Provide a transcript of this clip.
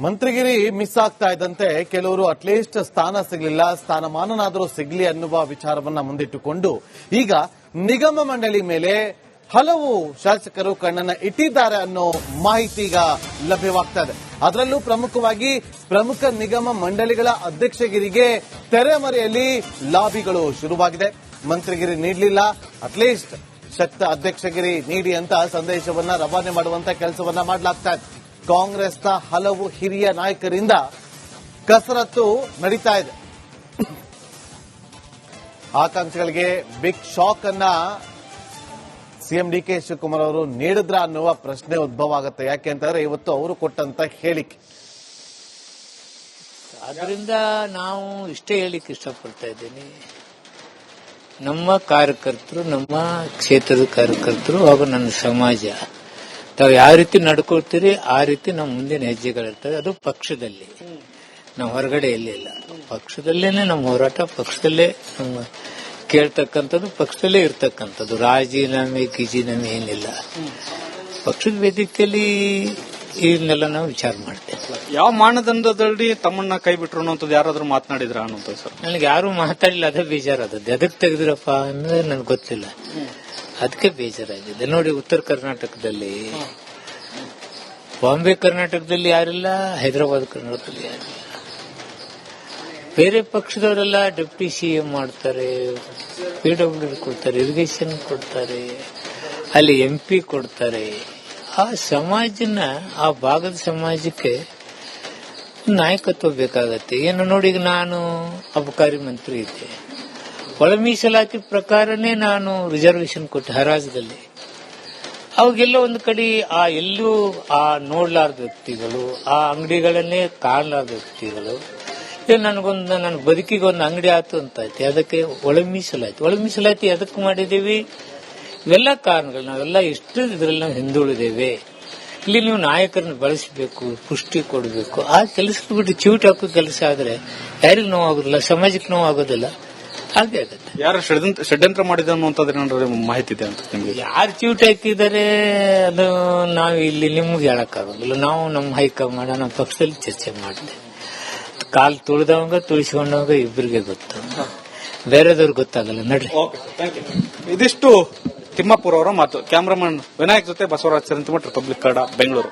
ಮಂತ್ರಿಗಿರಿ miss ಆಗ್ತಾ ಇದ್ದಂತೆ ಕೆಲವರು ಅಟ್ಲೀಸ್ಟ್ ಸ್ಥಾನ ಸಿಗಲಿಲ್ಲ, ಸ್ಥಾನಮಾನನಾದರೂ ಸಿಗಲಿ ಅನ್ನುವ ವಿಚಾರವನ್ನ ಮುಂದಿಟ್ಟುಕೊಂಡು ಈಗ ನಿಗಮ ಮಂಡಳಿ ಮೇಲೆ ಹಲವು ಶಾಸಕರು ಕಣ್ಣನ್ನ ಇಟ್ಟಿದ್ದಾರೆ ಅನ್ನೋ ಮಾಹಿತಿ ಈಗ ಲಭ್ಯವಾಗ್ತಾ ಇದೆ. ಅದರಲ್ಲೂ ಪ್ರಮುಖವಾಗಿ ಪ್ರಮುಖ ನಿಗಮ ಮಂಡಳಿಗಳ ಅಧ್ಯಕ್ಷಗಿರಿಗೆ ತೆರೆಮರೆಯಲ್ಲಿ ಲಾಬಿಗಳು ಶುರುವಾಗಿದೆ. ಮಂತ್ರಿಗಿರಿ ನೀಡಲಿಲ್ಲ, ಅಟ್ಲೀಸ್ಟ್ ಶಕ್ತ ಅಧ್ಯಕ್ಷಗಿರಿ ನೀಡಿ ಅಂತ ಸಂದೇಶವನ್ನ ರವಾನೆ ಮಾಡುವಂತ ಕೆಲಸವನ್ನ ಮಾಡಲಾಗ್ತಾ ಇದೆ. ಕಾಂಗ್ರೆಸ್ನ ಹಲವು ಹಿರಿಯ ನಾಯಕರಿಂದ ಕಸರತ್ತು ನಡೀತಾ ಇದೆ. ಆಕಾಂಕ್ಷಿಗಳಿಗೆ ಬಿಗ್ ಶಾಕ್ ಅನ್ನ ಸಿಎಂ ಡಿಕೆ ಶಿವಕುಮಾರ್ ಅವರು ನೀಡಿದ್ರ ಅನ್ನುವ ಪ್ರಶ್ನೆ ಉದ್ಭವ ಆಗುತ್ತೆ. ಯಾಕೆ ಅಂತಂದ್ರೆ ಇವತ್ತು ಅವರು ಕೊಟ್ಟಂತ ಹೇಳಿಕೆ. ಆದ್ರಿಂದ ನಾವು ಇಷ್ಟೇ ಹೇಳಿಕ್ಕೆ ಇಷ್ಟಪಡ್ತಾ ಇದ್ದೀನಿ, ನಮ್ಮ ಕಾರ್ಯಕರ್ತರು, ನಮ್ಮ ಕ್ಷೇತ್ರದ ಕಾರ್ಯಕರ್ತರು ಹಾಗೂ ನನ್ನ ಸಮಾಜ ತಾವು ಯಾವ ರೀತಿ ನಡ್ಕೊಳ್ತೀರಿ ಆ ರೀತಿ ನಮ್ಮ ಮುಂದಿನ ಹೆಜ್ಜೆಗಳಿರ್ತವೆ. ಅದು ಪಕ್ಷದಲ್ಲಿ, ನಾವು ಹೊರಗಡೆ ಎಲ್ಲಿಲ್ಲ, ಪಕ್ಷದಲ್ಲೇನೆ ನಮ್ಮ ಹೋರಾಟ, ಪಕ್ಷದಲ್ಲೇ ನಮ್ಮ ಕೇಳ್ತಕ್ಕಂಥದ್ದು, ಪಕ್ಷದಲ್ಲೇ ಇರ್ತಕ್ಕಂಥದ್ದು. ರಾಜೀನಾಮೆ ಗಿಜೀನಾಮೆ ಏನಿಲ್ಲ, ಪಕ್ಷದ ವೇದಿಕೆಯಲ್ಲಿ ಇದನ್ನೆಲ್ಲ ನಾವು ವಿಚಾರ ಮಾಡ್ತೇವೆ. ಯಾವ ಮಾನದಂಡದಲ್ಲಿ ತಮ್ಮನ್ನ ಕೈ ಬಿಟ್ರು ಅನ್ನೋಂಥದ್ದು ಯಾರಾದ್ರೂ ಮಾತನಾಡಿದ್ರ ಅನ್ನೋದು ಸರ್? ನನಗೆ ಯಾರು ಮಾತಾಡಿಲ್ಲ, ಅದೇ ಬೇಜಾರಾದದ್ದು. ಅದಕ್ಕೆ ತೆಗೆದಿರಪ್ಪ ಅನ್ನೋದು ನನಗೆ ಗೊತ್ತಿಲ್ಲ, ಅದಕ್ಕೆ ಬೇಜಾರಾಗಿದೆ. ನೋಡಿ, ಉತ್ತರ ಕರ್ನಾಟಕದಲ್ಲಿ, ಬಾಂಬೆ ಕರ್ನಾಟಕದಲ್ಲಿ ಯಾರಿಲ್ಲ, ಹೈದರಾಬಾದ್ ಕರ್ನಾಟಕದಲ್ಲಿ ಯಾರಿಲ್ಲ. ಬೇರೆ ಪಕ್ಷದವರೆಲ್ಲ ಡೆಪ್ಟಿ ಸಿಎಂ ಮಾಡ್ತಾರೆ, PWD ಕೊಡ್ತಾರೆ, ಇರಿಗೇಷನ್ ಕೊಡ್ತಾರೆ, ಅಲ್ಲಿ MP ಕೊಡ್ತಾರೆ. ಆ ಸಮಾಜನ, ಆ ಭಾಗದ ಸಮಾಜಕ್ಕೆ ನಾಯಕತ್ವ ಬೇಕಾಗತ್ತೆ. ಏನು ನೋಡಿ, ಈಗ ನಾನು ಅಬಕಾರಿ ಮಂತ್ರಿ ಇದ್ದೆ, ಒಳ ಮೀಸಲಾತಿ ಪ್ರಕಾರನೇ ನಾನು ರಿಸರ್ವೇಶನ್ ಕೊಟ್ಟೆ ಹರಾಜದಲ್ಲಿ. ಅವಾಗೆಲ್ಲ ಒಂದು ಕಡೆ ಎಲ್ಲೂ ನೋಡ್ಲಾರ್ದ ವ್ಯಕ್ತಿಗಳು, ಆ ಅಂಗಡಿಗಳನ್ನೇ ಕಾಣಲಾರ್ದ ವ್ಯಕ್ತಿಗಳು, ನನ್ನ ಬದುಕಿಗೆ ಒಂದು ಅಂಗಡಿ ಆಯ್ತು ಅಂತ ಐತಿ, ಅದಕ್ಕೆ ಒಳ ಮೀಸಲಾತಿ ಅದಕ್ಕೆ ಮಾಡಿದೀವಿ. ಇವೆಲ್ಲ ಕಾರಣಗಳು, ನಾವೆಲ್ಲ ಎಷ್ಟು ಇದರಲ್ಲಿ ನಾವು ಹಿಂದುಳಿದೇವೆ. ಇಲ್ಲಿ ನೀವು ನಾಯಕರನ್ನ ಬಳಸಬೇಕು, ಪುಷ್ಟಿ ಕೊಡಬೇಕು. ಆ ಕೆಲಸ ಬಿಟ್ಟು ಚಿವುಟ್ ಹಾಕೋ ಕೆಲಸ ಆದ್ರೆ ಯಾರಿಗೂ ನೋವಾಗೋದಿಲ್ಲ, ಸಮಾಜಕ್ಕೆ ನೋವಾಗೋದಿಲ್ಲ. ಹಾಗೆ ಆಗುತ್ತೆ. ಯಾರು ಷಡ್ಯಂತ್ರ ಮಾಡಿದ ಅನ್ನುವಂಥದ್ದು ಮಾಹಿತಿ ಇದೆ ಅಂತ ನಿಮಗೆ? ಯಾರು ಚಿವುಟ್ ಹಾಕಿದ್ದಾರೆ ಅದು ನಾವು ಇಲ್ಲಿ ನಿಮ್ಗೆ ಹೇಳಕ್ಕಾಗೋದಿಲ್ಲ. ನಾವು ನಮ್ಮ ಹೈಕಮಾಂಡ್, ನಮ್ಮ ಪಕ್ಷದಲ್ಲಿ ಚರ್ಚೆ ಮಾಡ್ತೇವೆ. ಕಾಲ್ ತುಳಿದವಂಗ ತುಳಿಸಿಕೊಂಡವಾಗ ಇಬ್ಬರಿಗೆ ಗೊತ್ತು, ಬೇರೆದವ್ರಿಗೆ ಗೊತ್ತಾಗಲ್ಲ. ನಡ್ರಿ. ಇದಿಷ್ಟು ತಿಮ್ಮಾಪುರ ಅವರ ಮಾತು. ಕ್ಯಾಮರಾಮನ್ ವಿನಾಯಕ್ ಜೊತೆ ಬಸವರಾಜ್ ಸರಂತಿಮಠ್, ರಿಪಬ್ಲಿಕ್ ಕನ್ನಡ, ಬೆಂಗಳೂರು.